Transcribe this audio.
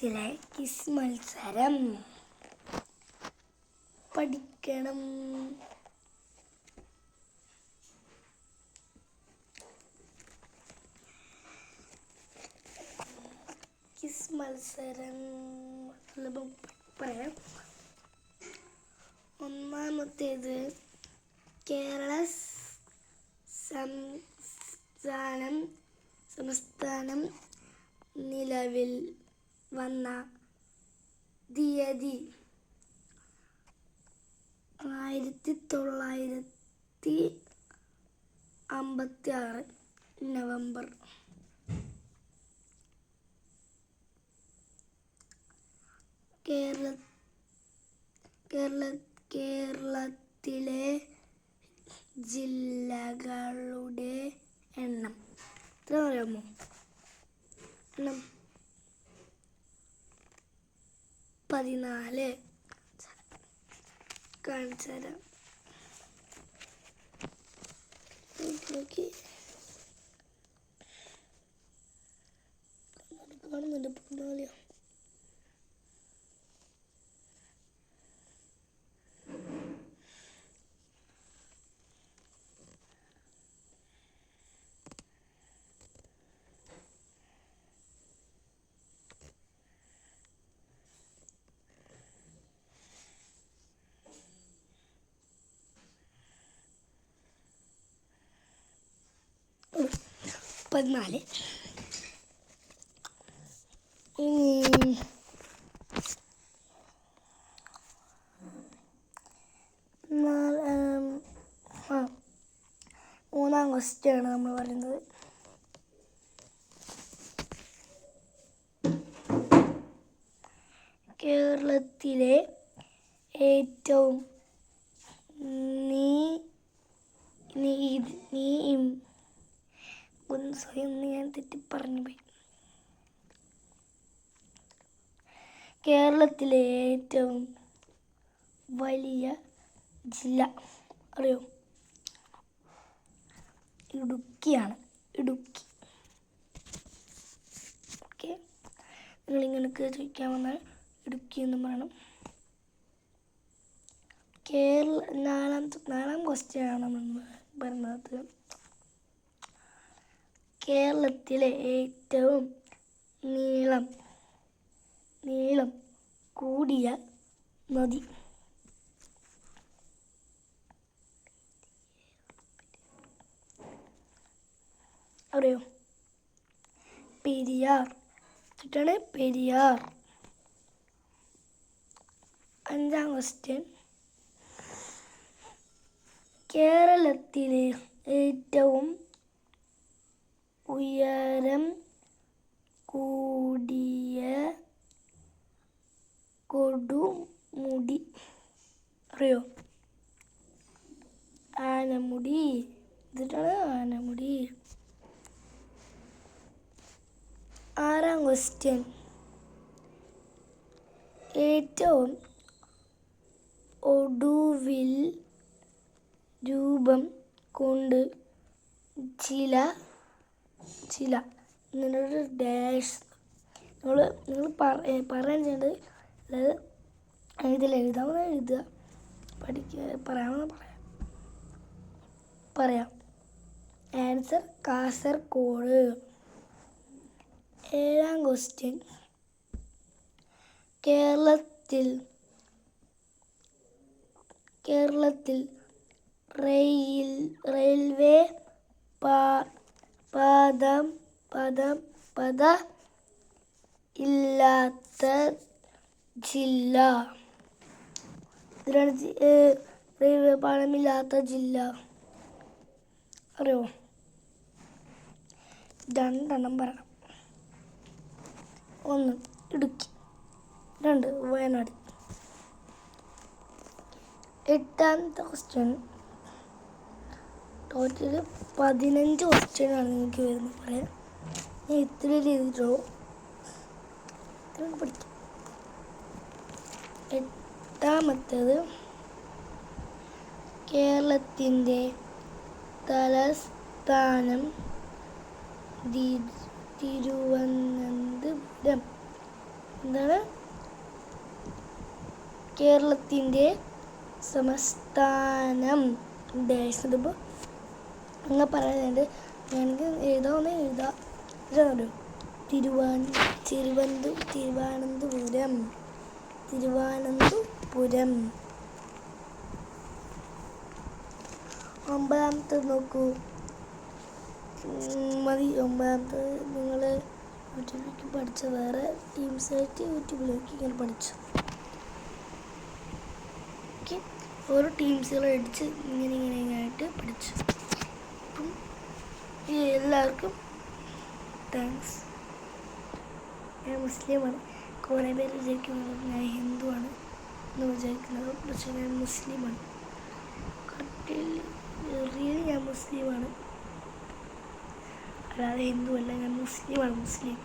ക്ലാസ്സിലെ ക്വിസ് മത്സരം പഠിക്കണം. ക്വിസ് മത്സരം പറയാം. ഒന്നാമത്തേത് കേരള സംസ്ഥാനം നിലവിൽ വന്ന തീയതി 1956 നവംബർ. കേരളത്തിലെ ജില്ലകളുടെ എണ്ണം എത്ര അറിയാമോ? എണ്ണം 14. കാണിച്ചു തരാം. കാണുന്നുണ്ട് പൊന്നാലിയ. പതിനാല്. മൂന്നാം ക്വസ്റ്റ്യനാണ് നമ്മൾ പറയുന്നത്. കേരളത്തിലെ ഏറ്റവും ഞാൻ തെറ്റി പറഞ്ഞു പോയി. കേരളത്തിലെ ഏറ്റവും വലിയ ജില്ല അറിയോ? ഇടുക്കിയാണ്. ഇടുക്കി. ഓക്കെ, നിങ്ങളിങ്ങനൊക്കെ ചോദിക്കാൻ വന്നാൽ ഇടുക്കി എന്ന് പറയണം. നാലാം ക്വസ്റ്റ്യനാണ് നമ്മൾ പറയുന്നത്. കേരളത്തിലെ ഏറ്റവും നീളം കൂടിയ നദി അറിയോ? പെരിയാർ. പെരിയാർ. അഞ്ചാം ക്വസ്റ്റ്യൻ. കേരളത്തിലെ ഏറ്റവും ഉയരം കൂടിയ കൊടുമുടി അറിയോ? ആനമുടി. ആനമുടി. ആറാം ക്വസ്റ്റ്യൻ. ഏറ്റവും ഒടുവിൽ രൂപം കൊണ്ട് ചില ഇങ്ങനൊരു ഡാഷ് നിങ്ങൾ പറയാൻ ചെയ്യേണ്ടത്, അതായത് ഇതിലെഴുതാമെന്ന് എഴുതുക, പറയാമെന്ന് പറയാം. ആൻസർ കാസർഗോഡ്. ഏഴാം ക്വസ്റ്റ്യൻ. കേരളത്തിൽ റെയിൽവേ പാത ഇല്ലാത്ത ജില്ല. റെയിൽവേ പാലമില്ലാത്ത ജില്ല അറിയോ? 2 പറയണം. 1 ഇടുക്കി, 2 വയനാട്. എട്ടാമത്തെ ക്വസ്റ്റ്യൻ. ടോട്ടൽ 15 ക്വസ്റ്റ്യനാണ് നിങ്ങൾക്ക് വരുന്നത്. പറയാം, ഞാൻ ഇത്ര എഴുതിയിട്ടുള്ളൂ. ഇത്ര പഠിക്കാം. എട്ടാമത്തേത് കേരളത്തിൻ്റെ തലസ്ഥാനം തിരുവനന്തപുരം. എന്താണ് കേരളത്തിൻ്റെ സംസ്ഥാനം ദേശത്തിപ്പോൾ അങ്ങനെ പറയുന്നുണ്ട്. എനിക്ക് എഴുതാവുന്ന എഴുതാം. ഇതാണല്ലോ തിരുവനന്തപുരം. ഒമ്പതാമത്തെ നോക്കൂ. മതി. ഒമ്പതാമത്തെ നിങ്ങൾ യൂട്യൂബിലേക്ക് പഠിച്ച വേറെ ടീംസായിട്ട് യൂട്യൂബിലേക്ക് ഇങ്ങനെ പഠിച്ചു. ഓക്കെ, ഓരോ ടീംസുകളെ അടിച്ച് ഇങ്ങനെയായിട്ട് പഠിച്ചു. അപ്പം എല്ലാവർക്കും താങ്ക്സ്. ഞാൻ മുസ്ലിമാണ്. കുറേ പേര് വിചാരിക്കുന്നത് ഞാൻ ഹിന്ദുവാണ് എന്ന് വിചാരിക്കുന്നത്. പക്ഷേ ഞാൻ മുസ്ലിമാണ്. റിയലി ഞാൻ മുസ്ലിമാണ്, അല്ലാതെ ഹിന്ദു അല്ല. ഞാൻ മുസ്ലിമാണ്. മുസ്ലിം.